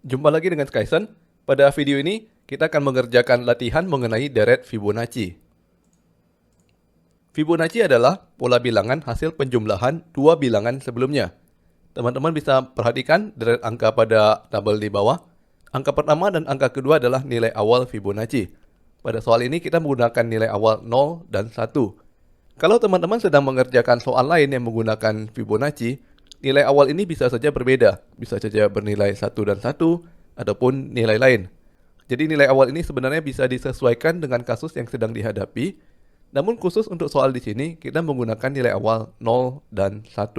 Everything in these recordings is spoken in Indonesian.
Jumpa lagi dengan Skyson. Pada video ini, kita akan mengerjakan latihan mengenai deret Fibonacci. Fibonacci adalah pola bilangan hasil penjumlahan dua bilangan sebelumnya. Teman-teman bisa perhatikan deret angka pada tabel di bawah. Angka pertama dan angka kedua adalah nilai awal Fibonacci. Pada soal ini kita menggunakan nilai awal 0 dan 1. Kalau teman-teman sedang mengerjakan soal lain yang menggunakan Fibonacci, nilai awal ini bisa saja berbeda. Bisa saja bernilai 1 dan 1, ataupun nilai lain. Jadi nilai awal ini sebenarnya bisa disesuaikan dengan kasus yang sedang dihadapi. Namun khusus untuk soal di sini, kita menggunakan nilai awal 0 dan 1.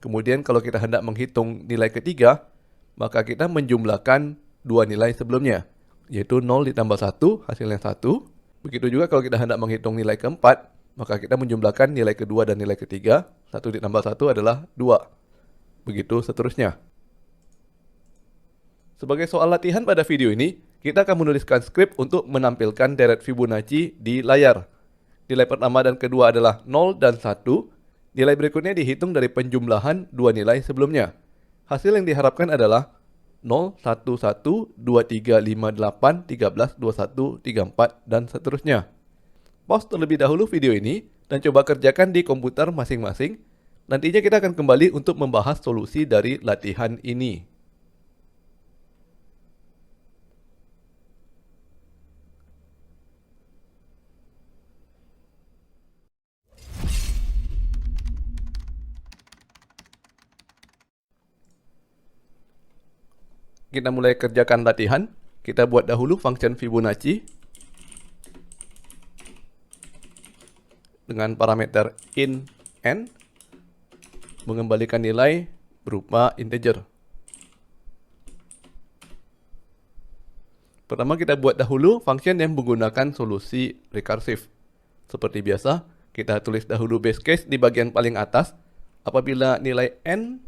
Kemudian kalau kita hendak menghitung nilai ketiga, maka kita menjumlahkan dua nilai sebelumnya, yaitu 0 ditambah 1, hasilnya 1. Begitu juga kalau kita hendak menghitung nilai keempat, maka kita menjumlahkan nilai kedua dan nilai ketiga, 1 ditambah 1 adalah 2. Begitu seterusnya. Sebagai soal latihan pada video ini, kita akan menuliskan skrip untuk menampilkan deret Fibonacci di layar. Nilai pertama dan kedua adalah 0 dan 1. Nilai berikutnya dihitung dari penjumlahan dua nilai sebelumnya. Hasil yang diharapkan adalah 0, 1, 1, 2, 3, 5, 8, 13, 21, 34, dan seterusnya. Pause terlebih dahulu video ini dan coba kerjakan di komputer masing-masing. Nantinya kita akan kembali untuk membahas solusi dari latihan ini. Kita mulai kerjakan latihan. Kita buat dahulu function Fibonacci dengan parameter int n, mengembalikan nilai berupa integer. Pertama kita buat dahulu function yang menggunakan solusi rekursif. Seperti biasa, kita tulis dahulu base case di bagian paling atas. Apabila nilai n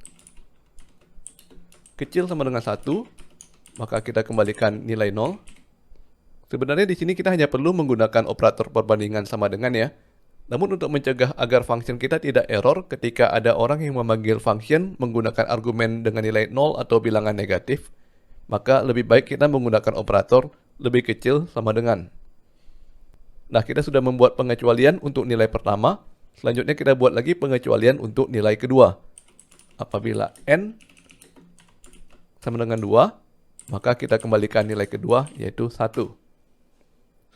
kecil sama dengan 1, maka kita kembalikan nilai 0. Sebenarnya di sini kita hanya perlu menggunakan operator perbandingan sama dengan ya. Namun untuk mencegah agar function kita tidak error ketika ada orang yang memanggil function menggunakan argumen dengan nilai 0 atau bilangan negatif, maka lebih baik kita menggunakan operator lebih kecil sama dengan. Nah, kita sudah membuat pengecualian untuk nilai pertama. Selanjutnya kita buat lagi pengecualian untuk nilai kedua. Apabila n sama dengan 2, maka kita kembalikan nilai kedua, yaitu 1.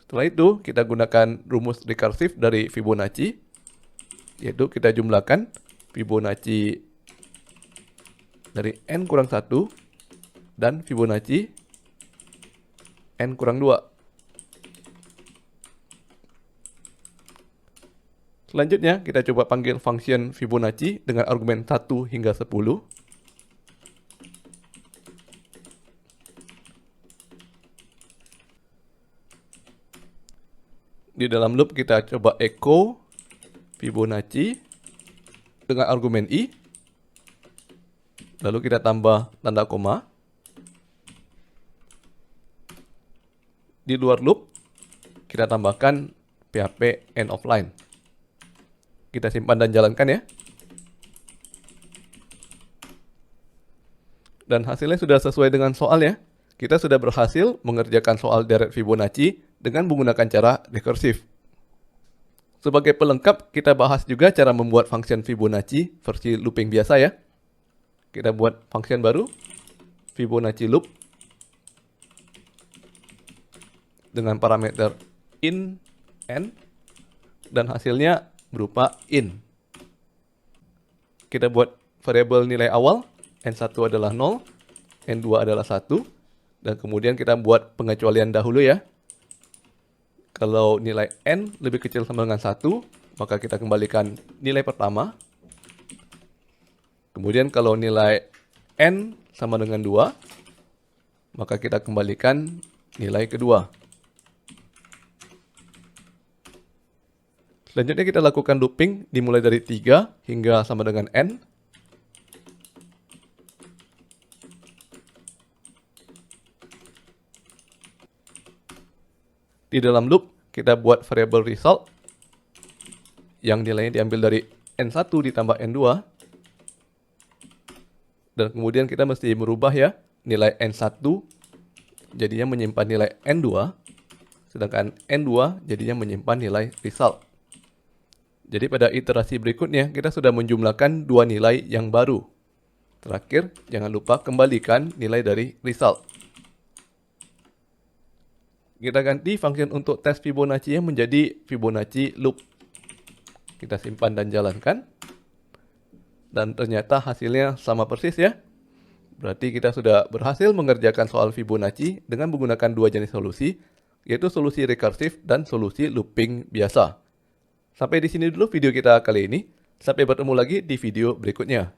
Setelah itu, kita gunakan rumus rekursif dari Fibonacci, yaitu kita jumlahkan Fibonacci dari n kurang 1 dan Fibonacci n kurang 2. Selanjutnya, kita coba panggil function Fibonacci dengan argumen 1 hingga 10. Di dalam loop kita coba echo Fibonacci dengan argumen i. Lalu kita tambah tanda koma. Di luar loop kita tambahkan PHP end of line. Kita simpan dan jalankan ya. Dan hasilnya sudah sesuai dengan soal ya. Kita sudah berhasil mengerjakan soal deret Fibonacci dengan menggunakan cara rekursif. Sebagai pelengkap, kita bahas juga cara membuat function Fibonacci versi looping biasa ya. Kita buat function baru, Fibonacci loop, dengan parameter int n, dan hasilnya berupa int. Kita buat variabel nilai awal, n1 adalah 0, n2 adalah 1, dan kemudian kita buat pengecualian dahulu ya. Kalau nilai n lebih kecil sama dengan 1, maka kita kembalikan nilai pertama. Kemudian kalau nilai n sama dengan 2, maka kita kembalikan nilai kedua. Selanjutnya kita lakukan looping dimulai dari 3 hingga sama dengan n. Di dalam loop, kita buat variabel result yang nilainya diambil dari n1 ditambah n2. Dan kemudian kita mesti merubah ya nilai N1 jadinya menyimpan nilai N2, sedangkan N2 jadinya menyimpan nilai result. Jadi pada iterasi berikutnya kita sudah menjumlahkan dua nilai yang baru. Terakhir, jangan lupa kembalikan nilai dari result. Kita ganti function untuk tes Fibonacci menjadi Fibonacci loop. Kita simpan dan jalankan. Dan ternyata hasilnya sama persis ya. Berarti kita sudah berhasil mengerjakan soal Fibonacci dengan menggunakan dua jenis solusi, yaitu solusi rekursif dan solusi looping biasa. Sampai di sini dulu video kita kali ini. Sampai bertemu lagi di video berikutnya.